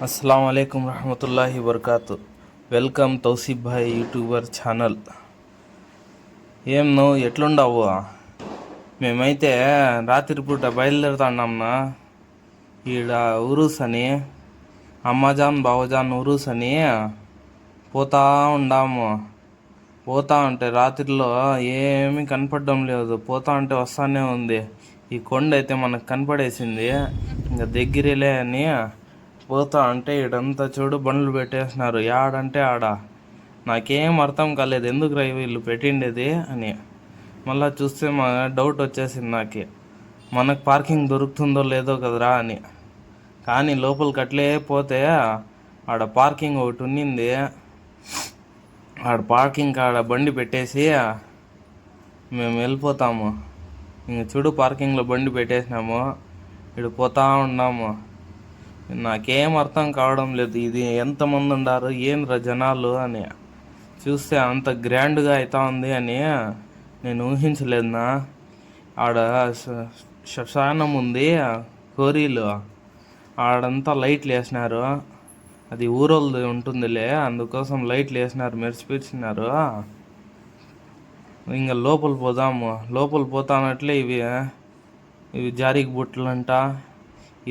अस्सलाम वालेकुम रहमतुल्लाहि वबरकातु. వెల్కమ్ తౌసీఫ్ భాయ్ యూట్యూబర్ ఛానల్. ఏం నువ్వు ఎట్లుండవు? మేమైతే రాత్రిపూట బయలుదేరుతున్నాంనా. ఈడ ఉరూస్ అని, అమ్మజాన్ బావజాన్ ఉరూస్ అని పోతా ఉండాము. పోతా ఉంటే రాత్రిలో ఏమీ కనపడడం లేదు. పోతా ఉంటే వస్తానే ఉంది. ఈ కొండ అయితే మనకు కనపడేసింది. ఇంకా దగ్గరేలే అని పోతా అంటే ఇడంతా చూడు బండ్లు పెట్టేసినారు. యాడంటే ఆడ. నాకేం అర్థం కాలేదు ఎందుకు రా వీళ్ళు పెట్టిండేది అని. మళ్ళీ చూస్తే మా డౌట్ వచ్చేసింది నాకు, మనకు పార్కింగ్ దొరుకుతుందో లేదో కదరా అని. కానీ లోపలికి అట్లే పోతే ఆడ పార్కింగ్ ఒకటి ఉన్నింది. ఆడ పార్కింగ్ ఆడ బండి పెట్టేసి మేము వెళ్ళిపోతాము. ఇంక చూడు పార్కింగ్లో బండి పెట్టేసినాము. ఇటు పోతా ఉన్నాము. నాకేం అర్థం కావడం లేదు, ఇది ఎంతమంది ఉండారు ఏంద్రా జనాలు అని. చూస్తే అంత గ్రాండ్గా అవుతా ఉంది అని నేను ఊహించలేదునా. ఆడ శ్మశానం ఉంది, కోరీలు, ఆడంతా లైట్లు వేసినారు. అది ఊరోళ్ళది ఉంటుందిలే, అందుకోసం లైట్లు వేసినారు, మెరిసిపిచ్చినారు. ఇంకా లోపల పోదాము. లోపల పోతానట్లే ఇవి జారికి బుట్టలంట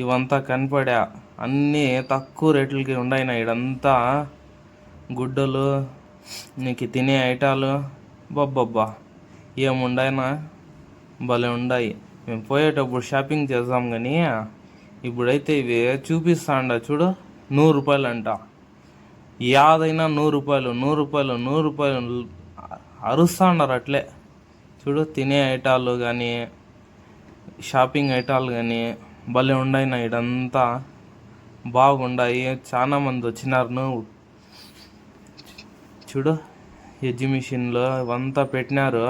ఇవంతా కనపడా. అన్నీ తక్కువ రేట్లకి ఉన్నాయి. ఇడంతా గుడ్డలు, నీకు తినే ఐటాలు బొబ్బబ్బా ఏముండాయినా భలే ఉన్నాయి. మేము పోయేటప్పుడు షాపింగ్ చేద్దాం కానీ ఇప్పుడైతే ఇవి చూపిస్తాండ చూడు, 100 రూపాయలు అంట. యాదైనా 100 రూపాయలు, 100 రూపాయలు, 100 రూపాయలు అరుస్తాండారు అట్లే. చూడు తినే ఐటాలు కానీ షాపింగ్ ఐటాలు కానీ భలే ఉన్నాయి. ఇడంతా బాగుండాయి. చాలా మంది వచ్చినారు. నువ్వు చూడు ఎగ్జిబిషన్లో ఇవంతా పెట్టినారు,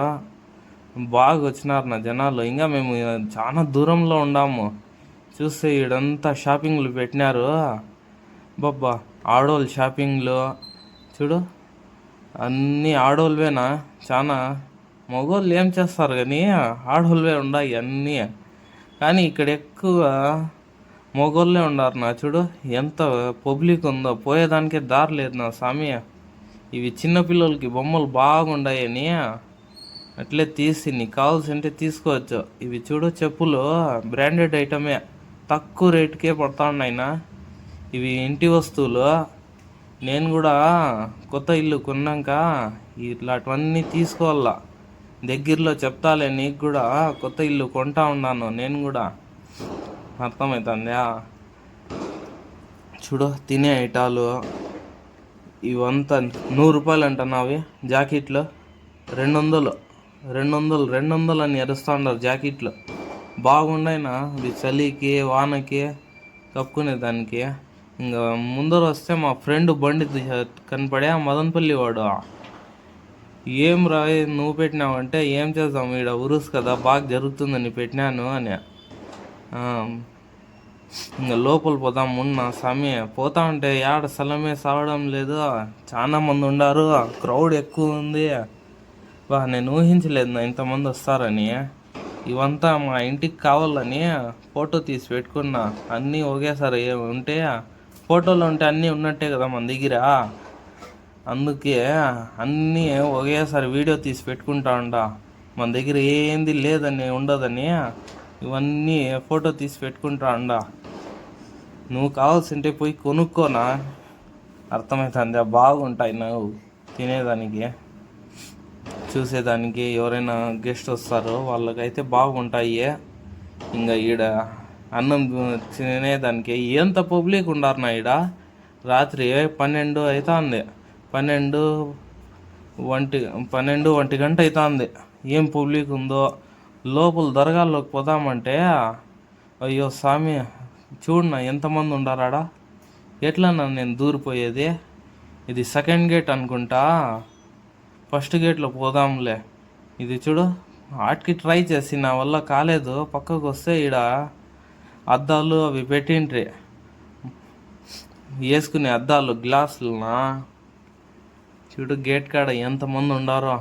బాగా వచ్చినారు నా జనాలు. ఇంకా మేము చాలా దూరంలో ఉండాము. చూస్తే ఇడంతా షాపింగ్లు పెట్టినారు. బాబ్బా ఆడోళ్ళు షాపింగ్లు చూడు, అన్నీ ఆడోళ్ళవేనా. చాలా మగోళ్ళు ఏం చేస్తారు కానీ ఆడోళ్ళవే ఉన్నాయి అన్నీ. కానీ ఇక్కడ ఎక్కువ మగోళ్ళే ఉన్నారు నా. చూడు ఎంత పబ్లిక్ ఉందో, పోయేదానికే దారి లేదు నా స్వామి. ఇవి చిన్నపిల్లలకి బొమ్మలు బాగుండాయని అట్లే తీసి నీకు కావాల్సింటే తీసుకోవచ్చు. ఇవి చూడు చెప్పులు బ్రాండెడ్ ఐటమే, తక్కువ రేటుకే పడతా ఉన్నాయినా. ఇవి ఇంటి వస్తువులు. నేను కూడా కొత్త ఇల్లు కొన్నాక ఇట్లాంటివన్నీ తీసుకోవాలా. దగ్గరలో చెప్తాలే నీకు కూడా, కొత్త ఇల్లు కొంటా ఉన్నాను నేను కూడా, అర్థమవుతుందా. చూడు తినే ఐటాలు ఇవంతా 100 రూపాయలు అంటున్నావి. జాకెట్లు 200 200 అని అరుస్తూ ఉన్నారు జాకెట్లు. బాగున్నాయినా ఇవి చలికి వానకి కప్పుకునేదానికి. ఇంకా ముందర వస్తే మా ఫ్రెండ్ బండి కనపడే మదనపల్లి వాడు, ఏం రా నువ్వు పెట్టినావంటే ఏం చేద్దాం ఈడ ఉరుసు కదా బాగా జరుగుతుందని పెట్టినాను అని. ఇంకా లోపల పోదాం ఉన్న స్వామి. పోతా ఉంటే ఏడ స్థలమే సావడం లేదు. చాలా మంది ఉండారు, క్రౌడ్ ఎక్కువ ఉంది. నేను ఊహించలేదు నా ఇంతమంది వస్తారని. ఇవంతా మా ఇంటికి కావాలని ఫోటో తీసి పెట్టుకున్నా. అన్నీ ఒకేసారి ఉంటే ఫోటోలు ఉంటే అన్నీ ఉన్నట్టే కదా మన దగ్గర. అందుకే అన్నీ ఒకేసారి వీడియో తీసి పెట్టుకుంటా ఉండా. మన దగ్గర ఏంది లేదని ఉండదని ఇవన్నీ ఫోటో తీసి పెట్టుకుంటా ఉండా. నువ్వు కావాల్సింటే పోయి కొనుక్కోనా, అర్థమవుతుంది. బాగుంటాయి నువ్వు తినేదానికి చూసేదానికి. ఎవరైనా గెస్ట్ వస్తారో వాళ్ళకైతే బాగుంటాయి. ఇంకా ఈడ అన్నం తినేదానికి ఎంత పబ్లిక్ ఉండారు నా. ఈడ రాత్రి 12 అవుతుంది, 12 గంట అవుతుంది. ఏం పబ్లిక్ ఉందో. లోపల దర్గాల్లోకి పోదామంటే అయ్యో స్వామి చూడన్నా ఎంతమంది ఉండారాడా. ఎట్లా నేను దూరిపోయేది. ఇది సెకండ్ గేట్ అనుకుంటా, ఫస్ట్ గేట్లో పోదాంలే. ఇది చూడు ఆటికి ట్రై చేసి నా వల్ల కాలేదు. పక్కకు వస్తే ఈడ అద్దాలు అవి పెట్టిండ్రి, వేసుకునే అద్దాలు గ్లాసులునా. చూడు గేట్ కాడ ఎంతమంది ఉండారో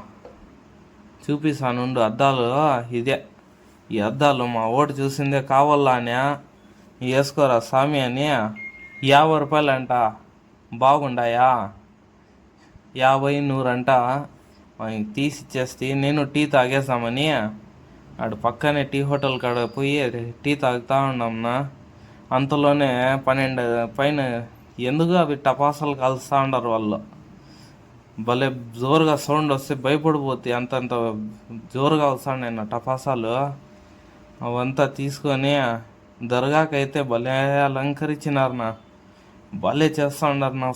చూపిస్తానుండు. అద్దాలు ఇదే, ఈ అద్దాలు మా ఓటు చూసిందే కావాలా అని వేసుకోరా స్వామి అని రூపాయలు అంట. బాగుండాయా? 50, 100 అంట. తీసి ఇచ్చేస్తే నేను టీ తాగేసామని ఆడు పక్కనే టీ హోటల్ కాడ పోయి టీ తాగుతా ఉన్నాంనా. అంతలోనే 12 పైన ఎందుకు అవి టపాసాలు కాలుస్తూ ఉండరు వాళ్ళు. భలే జోరుగా సౌండ్ వస్తే భయపడిపోతాయి, అంతంత జోరుగా వస్తాను నా టపాసాలు. అవంతా తీసుకొని దర్గాకైతే భలే అలంకరించినారు నా. భలే చేస్తూ ఉన్నారు నా.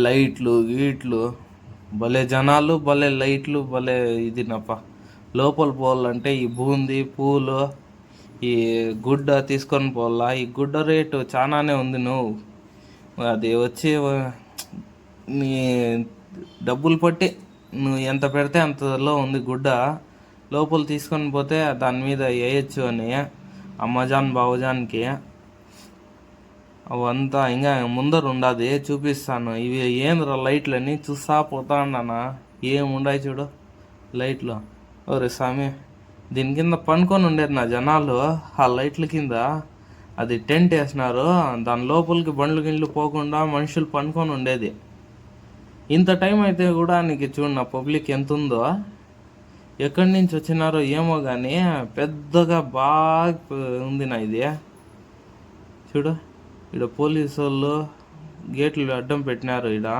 లైట్లు గీట్లు, భలే జనాలు, భలే లైట్లు, భలే ఇది నప్ప. లోపల పోవాలంటే ఈ బూందీ పూలు, ఈ గుడ్డ తీసుకొని పోవాలా. ఈ గుడ్డ రేటు చాలానే ఉంది. నువ్వు అది వచ్చి నీ డబ్బులు పట్టి నువ్వు ఎంత పెడితే అంతలో ఉంది గుడ్డ. లోపల తీసుకొని పోతే దాని మీద వేయచ్చు అని అమ్మజాన్ బావజాన్కి. అవంతా ఇంకా ముందర ఉండదు, చూపిస్తాను. ఇవి ఏంద్రా లైట్లని చూస్తా పోతా ఉన్నానా. ఏముండాయి చూడు లైట్లు. ఓరే స్వామి, దీని కింద పనుకొని ఉండేది నా జనాలు. ఆ లైట్ల కింద అది టెంట్ వేసినారు, దాని లోపలికి బండ్లు గిళ్ళు పోకుండా మనుషులు పనుకొని ఉండేది. ఇంత టైం అయితే కూడా నీకు చూడు నా పబ్లిక్ ఎంత ఉందో. ఎక్కడి నుంచి వచ్చినారో ఏమో కానీ పెద్దగా బాగా ఉంది నా ఇది. చూడు ఇక్కడ పోలీసు వాళ్ళు గేట్లు అడ్డం పెట్టినారు. ఇక్కడ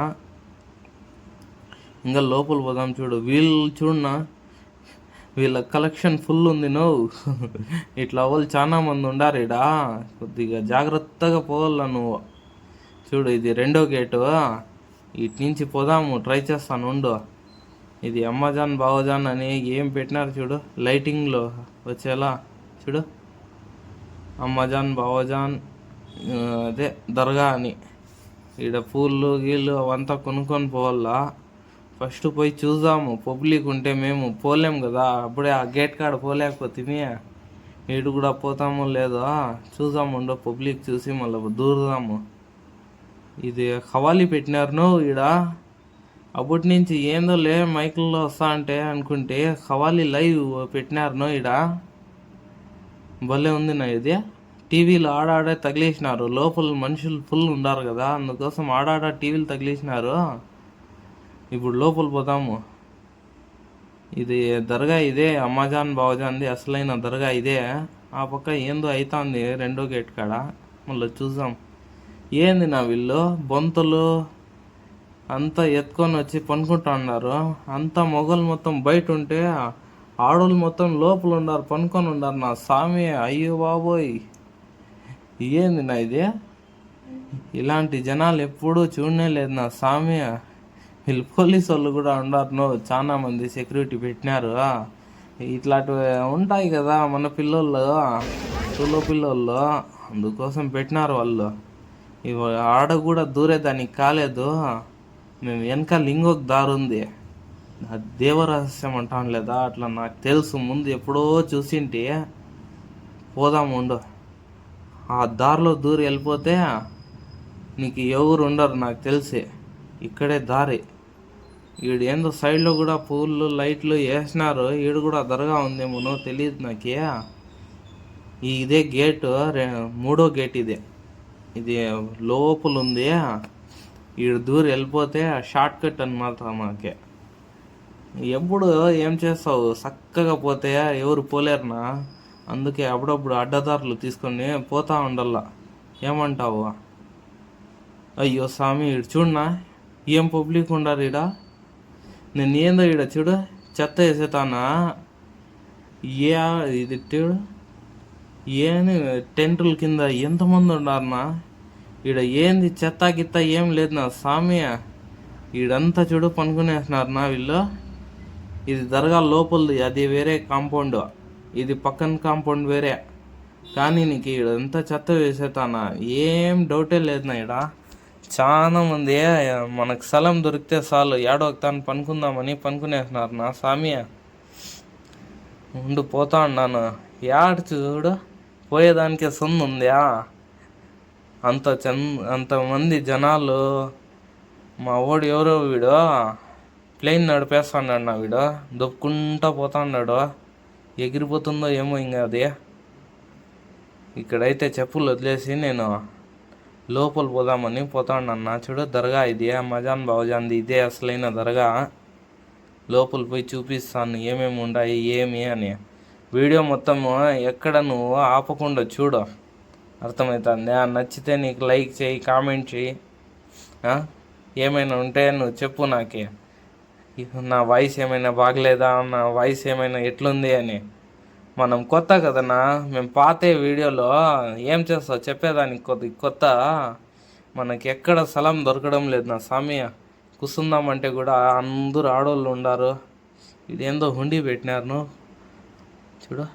ఇంకా లోపల పోదాం. చూడు వీళ్ళు చూడనా, వీళ్ళ కలెక్షన్ ఫుల్ ఉంది. నువ్వు ఇట్లా వాళ్ళు చాలా మంది ఉండారు ఇక్కడ. కొద్దిగా జాగ్రత్తగా పోవాల నువ్వు. చూడు ఇది 2వ గేటు. ఇటు నుంచి పోదాము, ట్రై చేస్తాను ఉండు. ఇది అమ్మజాన్ బావజాన్ అని ఏం పెట్టినారు చూడు లైటింగ్లో వచ్చేలా. చూడు అమ్మజాన్ బావజాన్ అదే దర్గా అని. ఈడ పూలు గీళ్ళు అవంతా కొనుక్కొని పోవాలా. ఫస్ట్ పోయి చూద్దాము. పబ్లిక్ ఉంటే మేము పోలేం కదా, అప్పుడే ఆ గేట్ కాడ పోలేకపోతే ఇటు కూడా పోతామో లేదో చూద్దాము. ఉండో పబ్లిక్ చూసి మళ్ళీ దూరుదాము. ఇది ఖవాలీ పెట్టినారు నువ్వు ఈడ. అప్పటి నుంచి ఏందో లే మైకుల్లో వస్తా అంటే అనుకుంటే ఖవాలీ లైవ్ పెట్టినారు నువ్వు ఈడ. భలే ఉంది నా ఇది. టీవీలు ఆడాడే తగిలేసినారు. లోపల మనుషులు ఫుల్ ఉండారు కదా, అందుకోసం ఆడాడ టీవీలు తగిలేసినారు. ఇప్పుడు లోపల పోతాము. ఇది దర్గా ఇదే, అమ్మజాన్ బావజాన్ది అసలైన దర్గా ఇదే. ఆ పక్క ఏందో అవుతుంది 2వ గేట్ కాడ. మళ్ళీ చూద్దాం. ఏంది నా వీళ్ళు బొంతలు అంతా ఎత్తుకొని వచ్చి పనుకుంటా ఉన్నారు. అంతా మొగలు మొత్తం బయట ఉంటే ఆడోళ్ళు మొత్తం లోపల ఉన్నారు, పనుకొని ఉన్నారు నా స్వామి. అయ్యో బాబోయ్, ఏంది నా ఇది. ఇలాంటి జనాలు ఎప్పుడూ చూడనే లేదు నా స్వామి. వీళ్ళు పోలీసు వాళ్ళు కూడా ఉన్నారు. చాలా మంది సెక్యూరిటీ పెట్టినారు. ఇట్లాంటివి ఉంటాయి కదా మన పిల్లోళ్ళు, పిల్లోళ్ళు, అందుకోసం పెట్టినారు వాళ్ళు. ఇవి ఆడ కూడా దూరేదానికి కాలేదు. మేము వెనకాల ఇంకొక దారి ఉంది, దేవరహస్యం అంటాం లేదా, అట్లా నాకు తెలుసు. ముందు ఎప్పుడో చూసింటే పోదాము ఉండు. ఆ దారిలో దూరి వెళ్ళిపోతే నీకు ఎవరు ఉండరు నాకు తెలిసి. ఇక్కడే దారి. ఈడు ఏందో సైడ్లో కూడా పూలు లైట్లు వేసినారు. ఈడు కూడా దర్గా ఉందేమో తెలియదు నాకే. ఇదే గేటు, 3వ గేట్ ఇదే. ఇది లోపల ఉంది. ఈడు దూరి వెళ్ళిపోతే షార్ట్ కట్ అనమాట మాకే. ఎప్పుడు ఏం చేస్తావు, చక్కగా పోతే ఎవరు పోలేరునా. అందుకే అప్పుడప్పుడు అడ్డదారులు తీసుకొని పోతా ఉండాల. ఏమంటావు? అయ్యో స్వామి, ఈడు చూడనా ఏం పబ్లిక్ ఉండారు ఈడ. నేను ఏందో ఈడ చూడు చెత్త వేసేతానా. ఇది చూడు ఏని టెంటుల కింద ఎంతమంది ఉన్నారన్నా. ఈడ ఏంది చెత్త గిత్త ఏం లేదు నా స్వామి. ఈడంతా చూడు పనుకునేస్తున్నారు నా వీళ్ళు. ఇది దర్గా లోపలిది, అది వేరే కాంపౌండ్, ఇది పక్కన కాంపౌండ్ వేరే. కానీ నీకు ఈడంతా చెత్త వేసేతానా, ఏం డౌటే లేదు నా ఈడ. చాలా మంది మనకు స్థలం దొరికితే చాలు ఏడో తాను పనుకుందామని పనుకునేస్తున్నారు నా స్వామి. ఉండి పోతా ఉన్నాను. యాడ చూడు పోయేదానికే సొంత ఉందా. అంతమంది జనాలు. మా ఓడి ఎవరో వీడు ప్లేన్ నడిపేస్తున్నాడు నా. వీడు దొక్కుంటా పోతా ఉన్నాడు. ఎగిరిపోతుందో ఏమో ఇంకా అది. ఇక్కడైతే చెప్పులు వదిలేసి నేను లోపల పోదామని పోతాడన్న. చూడు దర్గా ఇది అమ్మాజాన్ బావజాన్ది, ఇదే అసలైన దర్గా. లోపల పోయి చూపిస్తాను ఏమేమి ఉన్నాయి ఏమి అని. వీడియో మొత్తము ఎక్కడ నువ్వు ఆపకుండా చూడు, అర్థమవుతుంది. నచ్చితే నీకు లైక్ చేయి, కామెంట్ చేయి. ఏమైనా ఉంటే నువ్వు చెప్పు నాకే, నా వాయిస్ ఏమైనా బాగలేదా, నా వాయిస్ ఏమైనా ఎట్లుంది అని. మనం కొత్త కదన్నా, మేము పాతే వీడియోలో ఏం చేస్తావు చెప్పేదానికి కొత్త. మనకి ఎక్కడ స్థలం దొరకడం లేదు నా స్వామి. కూర్చుందామంటే కూడా అందరూ ఆడోళ్ళు ఉండారు. ఇదేందో హుండీ పెట్టినారు, చూడు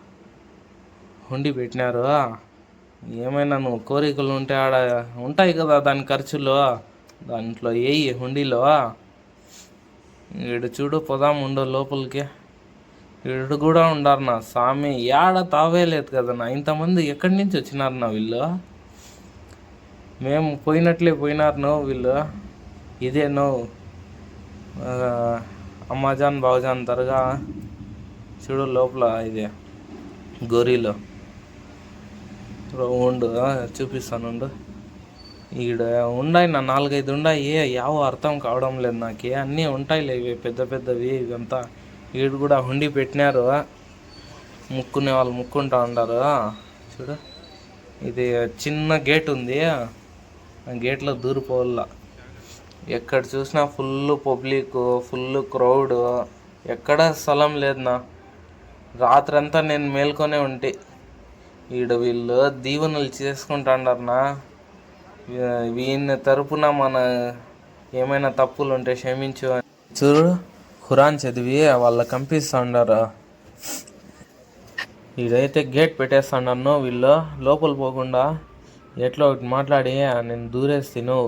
హుండీ పెట్టినారు. ఏమైనా నువ్వు కోరికలు ఉంటే ఆడ ఉంటాయి కదా దాని ఖర్చులు, దాంట్లో వేయి హుండీలో. వీడు చూడు పోదాం ఉండు లోపలికి. వీడు కూడా ఉండారు నా స్వామి, ఏడ తావేలేదు కదన్నా. ఇంతమంది ఎక్కడి నుంచి వచ్చినారు నా వీళ్ళు. మేము పోయినట్లే పోయినారు వీళ్ళు. ఇదే అమ్మాజాన్ బావజాన్ దర్గా. చూడు లోపల ఇదే గోరీలో ఉండు చూపిస్తాను. ఈడ ఉన్నాయి నా 4-5 ఉన్నాయి. యావో అర్థం కావడం లేదు నాకు. అన్నీ ఉంటాయిలే ఇవి పెద్ద పెద్దవి ఇవంతా. వీడు కూడా హుండీ పెట్టినారు, ముక్కునే వాళ్ళు ముక్కుంటా ఉంటారు. చూడు ఇది చిన్న గేట్ ఉంది, ఆ గేట్లో దూరిపోవాల. ఎక్కడ చూసినా ఫుల్ పబ్లిక్, ఫుల్ క్రౌడ్, ఎక్కడ స్థలం లేదన్నా. రాత్రంతా నేను మేల్కొనే ఉంటే. వీళ్ళు దీవెనలు చేసుకుంటాండారనా. వీని తరపున మన ఏమైనా తప్పులు ఉంటే క్షమించు. చూడు ఖురాన్ చదివి వాళ్ళకి కంపిస్తూ ఉండారు. ఇదైతే గేట్ పెట్టేస్తాను. వీళ్ళు లోపల పోకుండా ఎట్లా ఒకటి మాట్లాడి నేను దూరేస్తాను.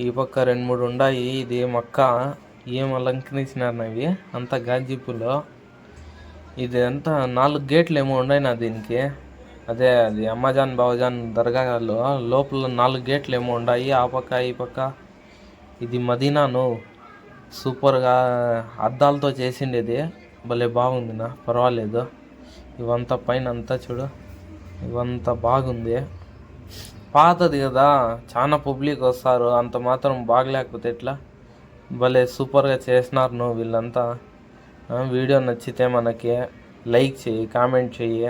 ఈ పక్క 2-3 ఉన్నాయి. ఇది మక్క ఏం అలంకరించినారు ఇవి అంతా గాజిప్పులో. ఇది అంతా 4 గేట్లు ఏమో ఉన్నాయి నా దీనికి. అదే అది అమ్మాజాన్ బావజాన్ దర్గాలో లోపల 4 గేట్లు ఏమో ఉన్నాయి, ఆ పక్క ఈ పక్క. ఇది మదీనాను సూపర్గా అద్దాలతో చేసిండేది, భలే బాగుంది నా, పర్వాలేదు. ఇవంతా పైన అంతా చూడు, ఇవంతా బాగుంది. పాతది కదా, చాలా పబ్లిక్ వస్తారు, అంత మాత్రం బాగలేకపోతే ఎట్లా. భలే సూపర్గా చేసినారు వీళ్ళంతా. వీడియో నచ్చితే మనకి లైక్ చేయి, కామెంట్ చెయ్యి.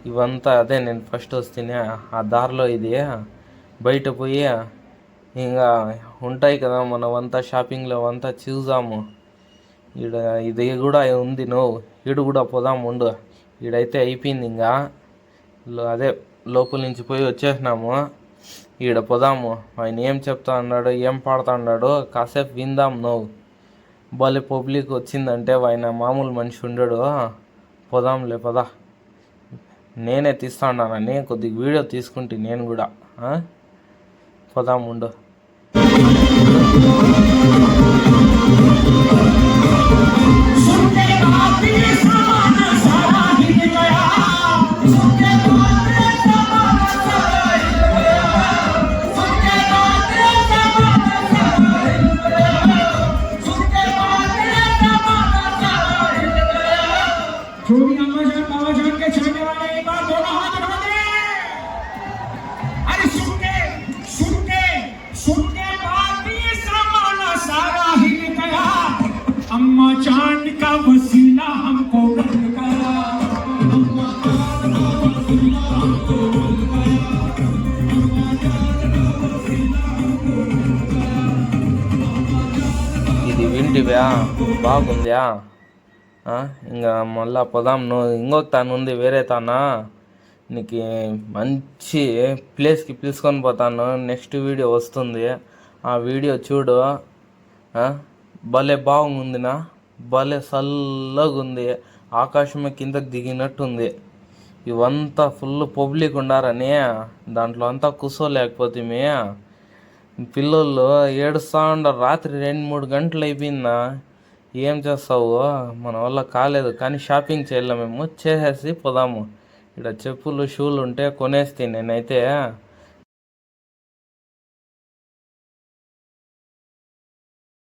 ఇవంతా అదే నేను ఫస్ట్ వస్తేనే ఆ దారిలో ఇది బయట పోయి ఇంకా ఉంటాయి కదా మనమంతా షాపింగ్లో అంతా చూసాము. ఇది కూడా ఉంది ఈడు కూడా పోదాము ఉండు. ఈడైతే అయిపోయింది ఇంకా. అదే లోపల నుంచి పోయి వచ్చేసినాము. ఈడ పోదాము. ఆయన ఏం చెప్తా అన్నాడు, ఏం పాడుతా అన్నాడు, కాసేపు విందాం. భలే పబ్లిక్ వచ్చిందంటే ఆయన మామూలు మనిషి ఉండడు. పోదాంలే పదా. నేనే తీస్తాడానని కొద్దిగా వీడియో తీసుకుంటే నేను కూడా. పోదాం ఉండు. अम्मा चांद का वसीला हमको ఇది వింటివ్యా బాగుందా? ఇంకా మళ్ళా పోదాం. ఇంకొక తాను ఉంది వేరే తానా, నీకు మంచి ప్లేస్కి పిలుచుకొని పోతాను. నెక్స్ట్ వీడియో వస్తుంది, ఆ వీడియో చూడు. భలే బాగుందినా, భలే చల్లగా ఉంది. ఆకాశమే కిందకి దిగినట్టుంది. ఇవంతా ఫుల్ పబ్లిక్ ఉండారని దాంట్లో అంతా కూర్చోలేకపోతే పిల్లలు ఏడుస్తూ ఉండరు. రాత్రి 2-3 గంటలు అయిపోయిందా. ఏం చేస్తావు, మన వల్ల కాలేదు. కానీ షాపింగ్ చేయాలి, మేము చేసేసి పోదాము. ఇక్కడ చెప్పులు షూలు ఉంటే కొనేస్తే నేనైతే